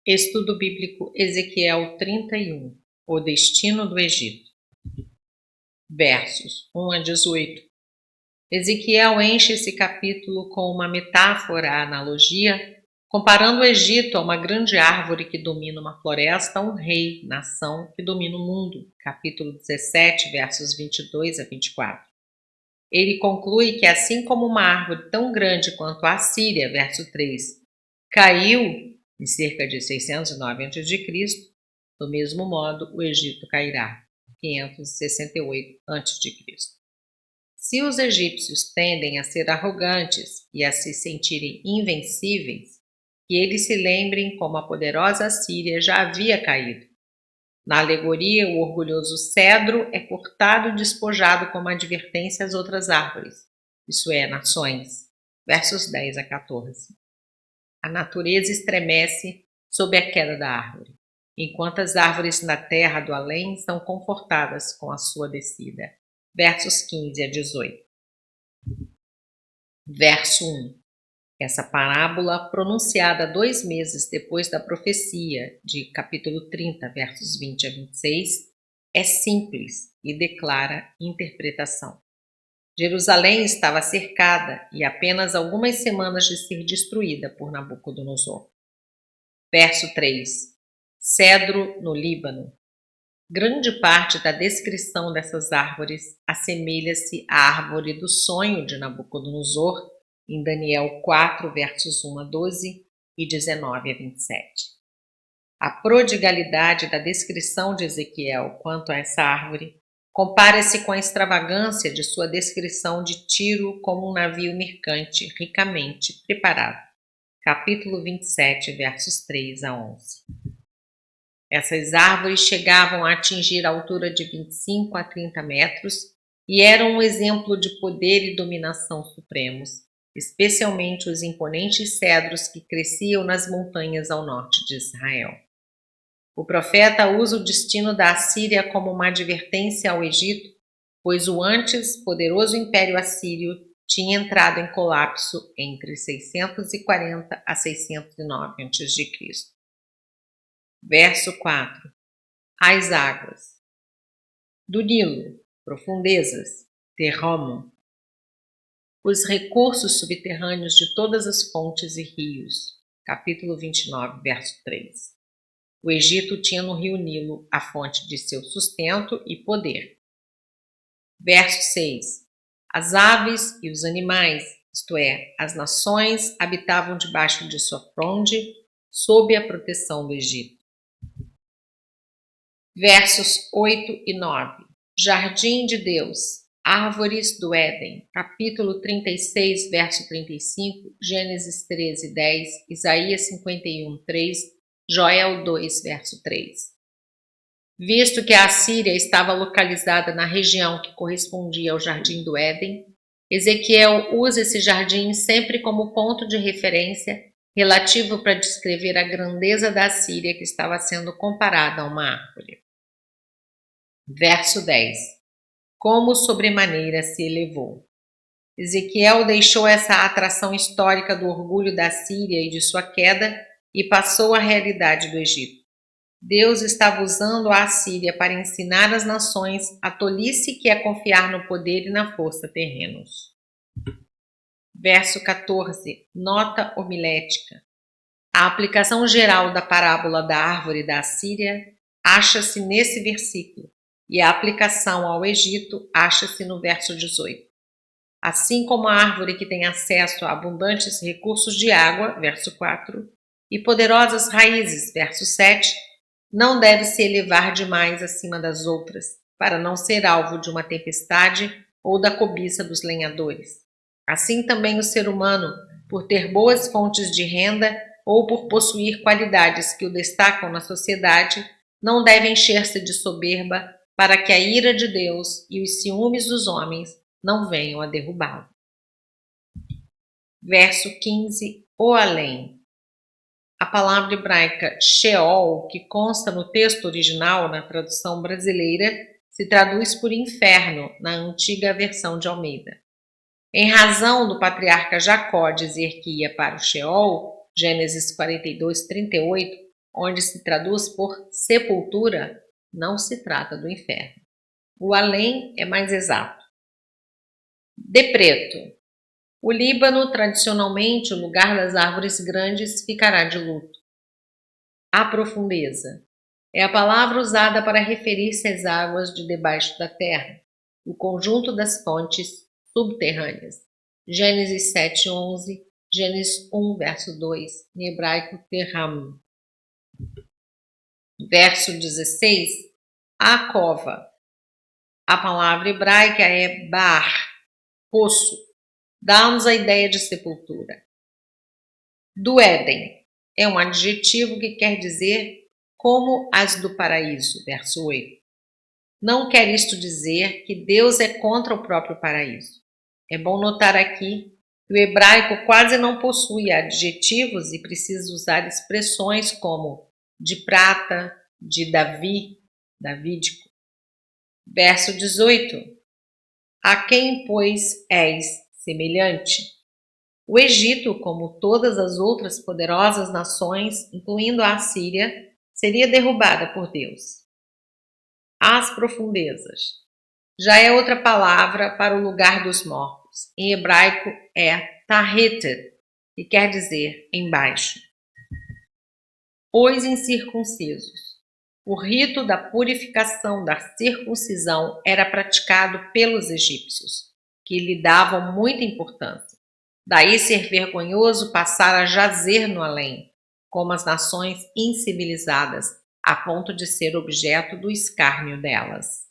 Estudo Bíblico Ezequiel 31. O destino do Egito. Versos 1 a 18. Ezequiel enche esse capítulo com uma metáfora, analogia, comparando o Egito a uma grande árvore que domina uma floresta, um rei, nação que domina o mundo. Capítulo 17, versos 22 a 24. Ele conclui que assim como uma árvore tão grande quanto a Assíria, verso 3, caiu em cerca de 609 a.C., do mesmo modo o Egito cairá, 568 a.C. Se os egípcios tendem a ser arrogantes e a se sentirem invencíveis, que eles se lembrem como a poderosa Assíria já havia caído. Na alegoria, o orgulhoso cedro é cortado e despojado como advertência às outras árvores, isso é, nações. Versos 10 a 14. A natureza estremece sob a queda da árvore, enquanto as árvores na terra do além são confortadas com a sua descida. Versos 15 a 18. Verso 1. Essa parábola, pronunciada 2 meses depois da profecia de capítulo 30, versos 20 a 26, é simples e declara interpretação. Jerusalém estava cercada e apenas algumas semanas de ser destruída por Nabucodonosor. Verso 3. Cedro no Líbano. Grande parte da descrição dessas árvores assemelha-se à árvore do sonho de Nabucodonosor, em Daniel 4, versos 1 a 12 e 19 a 27. A prodigalidade da descrição de Ezequiel quanto a essa árvore compara-se com a extravagância de sua descrição de Tiro como um navio mercante ricamente preparado. Capítulo 27, versos 3 a 11. Essas árvores chegavam a atingir a altura de 25 a 30 metros e eram um exemplo de poder e dominação supremos, especialmente os imponentes cedros que cresciam nas montanhas ao norte de Israel. O profeta usa o destino da Assíria como uma advertência ao Egito, pois o antes poderoso Império Assírio tinha entrado em colapso entre 640 a 609 a.C. Verso 4. As águas. Do Nilo, profundezas, Terromo. Os recursos subterrâneos de todas as fontes e rios. Capítulo 29, verso 3. O Egito tinha no rio Nilo a fonte de seu sustento e poder. Verso 6. As aves e os animais, isto é, as nações, habitavam debaixo de sua fronde, sob a proteção do Egito. Versos 8 e 9. Jardim de Deus, árvores do Éden, capítulo 36, verso 35, Gênesis 13, 10, Isaías 51, 3, Joel 2, verso 3. Visto que a Assíria estava localizada na região que correspondia ao Jardim do Éden, Ezequiel usa esse jardim sempre como ponto de referência relativo para descrever a grandeza da Assíria que estava sendo comparada a uma árvore. Verso 10. Como sobremaneira se elevou. Ezequiel deixou essa atração histórica do orgulho da Síria e de sua queda e passou à realidade do Egito. Deus estava usando a Assíria para ensinar às nações a tolice que é confiar no poder e na força terrenos. Verso 14. Nota homilética. A aplicação geral da parábola da árvore da Assíria acha-se nesse versículo e a aplicação ao Egito acha-se no verso 18. Assim como a árvore que tem acesso a abundantes recursos de água, verso 4, e poderosas raízes, verso 7, não deve se elevar demais acima das outras, para não ser alvo de uma tempestade ou da cobiça dos lenhadores. Assim também o ser humano, por ter boas fontes de renda ou por possuir qualidades que o destacam na sociedade, não deve encher-se de soberba para que a ira de Deus e os ciúmes dos homens não venham a derrubá-lo. Verso 15. O além. A palavra hebraica Sheol, que consta no texto original, na tradução brasileira, se traduz por inferno na antiga versão de Almeida. Em razão do patriarca Jacó dizer que ia para o Sheol, Gênesis 42, 38, onde se traduz por sepultura, não se trata do inferno. O além é mais exato. De preto. O Líbano, tradicionalmente o lugar das árvores grandes, ficará de luto. A profundeza. É a palavra usada para referir-se às águas de debaixo da terra, o conjunto das fontes subterrâneas. Gênesis 7:11, Gênesis 1, verso 2, em hebraico Terram. Verso 16, a cova. A palavra hebraica é bar, poço. Dá-nos a ideia de sepultura. Do Éden. É um adjetivo que quer dizer como as do paraíso. Verso 8. Não quer isto dizer que Deus é contra o próprio paraíso. É bom notar aqui que o hebraico quase não possui adjetivos e precisa usar expressões como de prata, de Davi, davídico. Verso 18. A quem, pois, és semelhante? O Egito, como todas as outras poderosas nações, incluindo a Assíria, seria derrubada por Deus. As profundezas. Já é outra palavra para o lugar dos mortos. Em hebraico é tahetet, que quer dizer embaixo. Os incircuncisos. O rito da purificação da circuncisão era praticado pelos egípcios, que lhe davam muita importância. Daí ser vergonhoso passar a jazer no além, como as nações incivilizadas, a ponto de ser objeto do escárnio delas.